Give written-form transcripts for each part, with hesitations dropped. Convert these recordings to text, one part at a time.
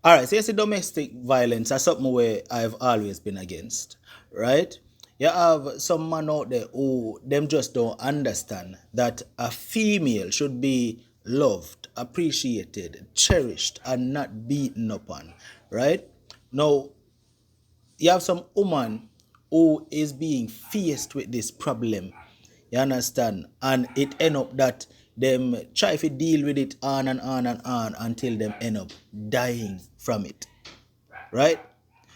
All right, so you see, domestic violence is something where I've always been against, right? You have some man out there who them just don't understand that a female should be loved, appreciated, cherished, and not beaten upon, right? Now, you have some woman who is being faced with this problem. You understand? And it end up that them try to deal with it on and on and on until them end up dying from it. Right?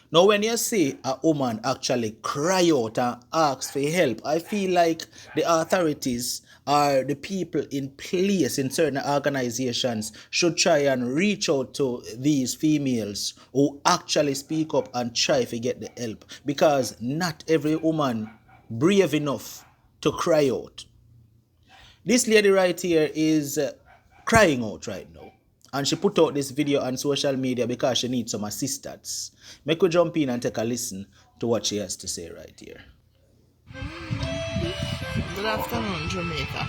Now, when you see a woman actually cry out and ask for help, I feel like the authorities or the people in place in certain organizations should try and reach out to these females who actually speak up and try to get the help, because not every woman brave enough to cry out. This lady right here is crying out right now. And she put out this video on social media because she needs some assistance. Make we jump in and take a listen to what she has to say right here. Good afternoon, Jamaica.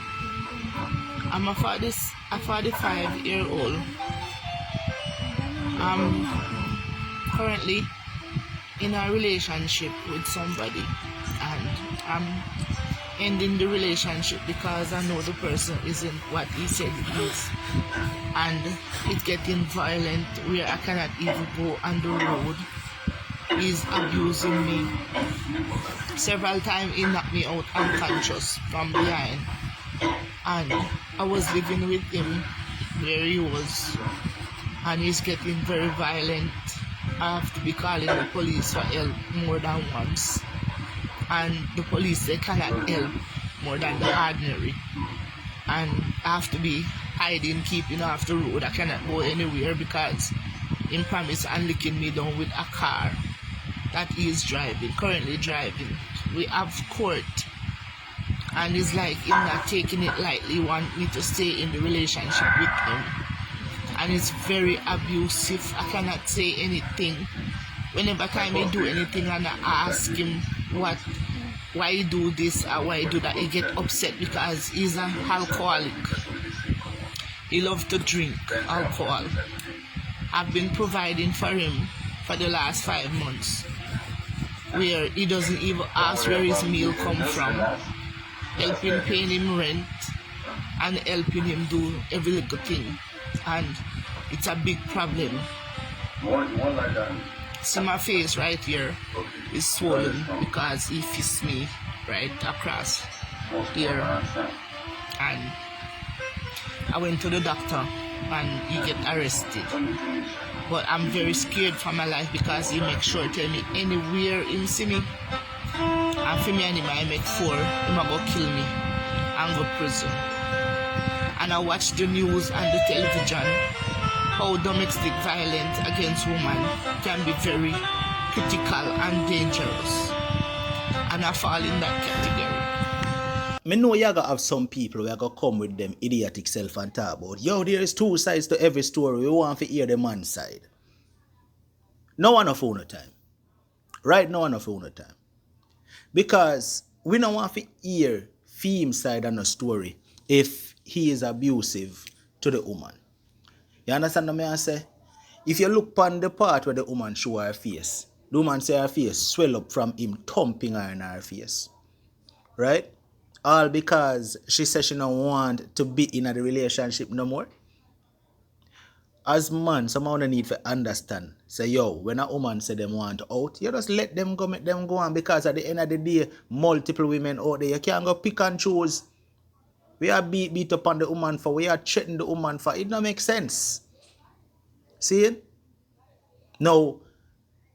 I'm a 45-year-old. I'm currently in a relationship with somebody, and I'm ending the relationship because I know the person isn't what he said it is, and it's getting violent where I cannot even go on the road. He's abusing me. Several times he knocked me out unconscious from behind, and I was living with him where he was, and he's getting very violent. I have to be calling the police for help more than once, and the police, they cannot help more than the ordinary, and I have to be hiding, keeping off the road. I cannot go anywhere because he promised and licking me down with a car that he is currently driving. We have court, and it's like him not taking it lightly, want me to stay in the relationship with him, and it's very abusive. I cannot say anything. Whenever time he do anything and I ask him why he do this or why he do that, he get upset because he's an alcoholic. He loves to drink alcohol. I've been providing for him for the last 5 months, where he doesn't even ask where his meal come from, helping paying him rent and helping him do every little thing, and it's a big problem. See, my face right here is swollen because he fist me right across here, and I went to the doctor and he get arrested. But I'm very scared for my life because he make sure tell me anywhere him see me, and for me and him I make 4, him a go kill me and go prison. And I watch the news and the television how domestic violence against women can be very critical and dangerous, and I fall in that category. Me know you gotta have some people who are gonna come with them idiotic self and talk about, yo, there is 2 sides to every story. We want to hear the man's side. No one of no time. Right now, no one of time. Because we don't want to hear theme side on a story if he is abusive to the woman. You understand what I say? If you look on the part where the woman show her face, the woman say her face swell up from him thumping her in her face. Right? All because she says she don't want to be in a relationship no more. As man, someone need to understand. Say, yo, when a woman say them want out, you just let them go, make them go on, because at the end of the day, multiple women out there, you can't go pick and choose. We are beat up on the woman for, we are threatening the woman for. It don't make sense. See it? Now,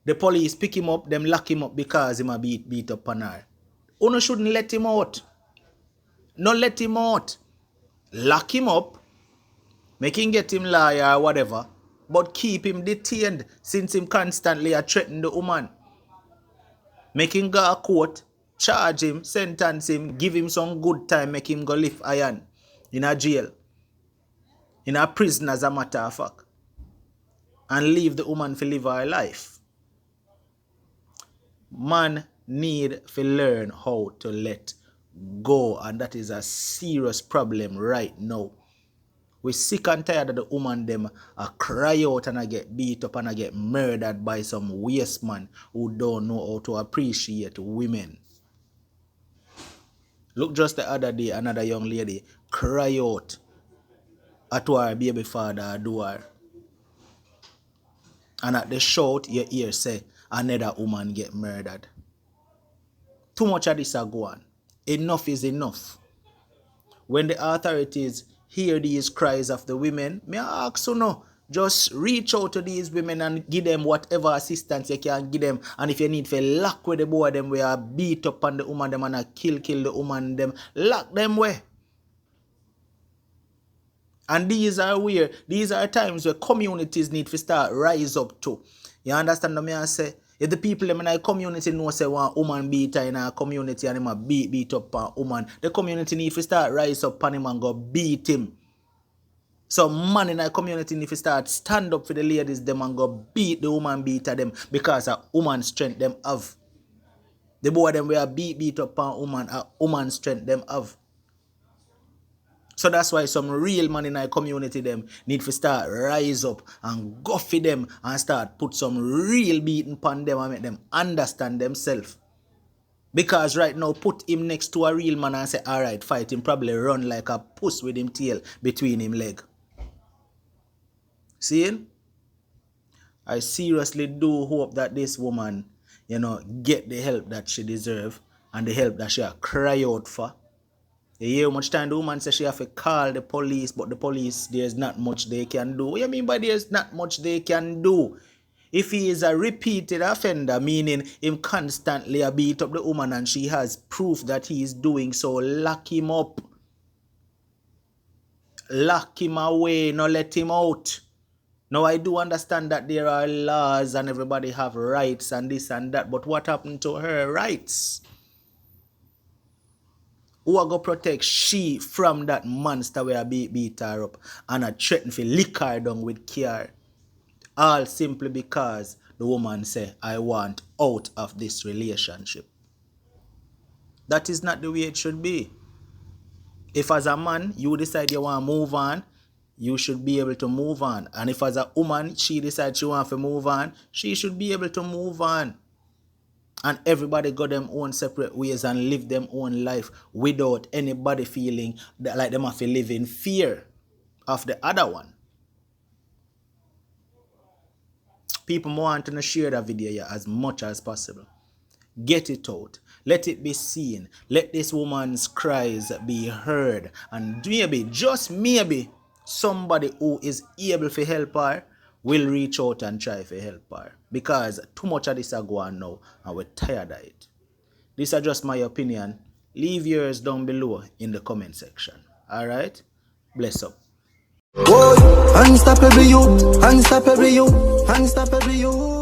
the police pick him up, them lock him up because him a beat up on her. Uno shouldn't let him out. No, let him out. Lock him up, make him get him lawyer or whatever, but keep him detained since him constantly a threaten the woman. Make him go to court, charge him, sentence him, give him some good time, make him go live iron in a jail, in a prison as a matter of fact, and leave the woman to live her life. Man need to learn how to let go, and that is a serious problem right now. We sick and tired of the woman them cry out and I get beat up and I get murdered by some waste man who don't know how to appreciate women. Look, just the other day, another young lady cry out at her baby father door. And at the shout, you hear say, another woman get murdered. Too much of this are going. Enough is enough. When the authorities hear these cries of the women, may I ask you no, just reach out to these women and give them whatever assistance you can give them. And if you need to lock with the boy of them, where beat up on the woman them and kill the woman them, lock them where. And these are times where communities need to start rise up to. You understand what I say? If the people in a community know say one woman beat her in a community and him beat up a woman, the community need to start rise up on him and go beat him. So man in a community need to start stand up for the ladies them and go beat the woman beater them because a woman strength them have. The boy them where beat up a woman strength them have. So that's why some real man in our community them need to start rise up and go for them and start put some real beating upon them and make them understand themselves. Because right now, put him next to a real man and say, alright, fight him, probably run like a puss with him tail between him leg. See? I seriously do hope that this woman, get the help that she deserves and the help that she cry out for. You hear how much time the woman says she have to call the police, but the police, there's not much they can do. What do you mean by there's not much they can do? If he is a repeated offender, meaning him constantly beat up the woman and she has proof that he is doing so, lock him up. Lock him away, not let him out. Now I do understand that there are laws and everybody have rights and this and that, but what happened to her rights? Who are going to protect she from that monster where beat her up and a threaten to lick her down with care? All simply because the woman say, I want out of this relationship. That is not the way it should be. If as a man, you decide you want to move on, you should be able to move on. And if as a woman, she decides she wants to move on, she should be able to move on. And everybody got them own separate ways and live them own life without anybody feeling that like them have to live in fear of the other one. People want to share that video as much as possible. Get it out. Let it be seen. Let this woman's cries be heard. And maybe, just maybe, somebody who is able to help her will reach out and try to help her. Because too much of this are going now and we're tired of it. These are just my opinion. Leave yours down below in the comment section. Alright? Bless up. Boy, unstoppable you, unstoppable you, unstoppable you.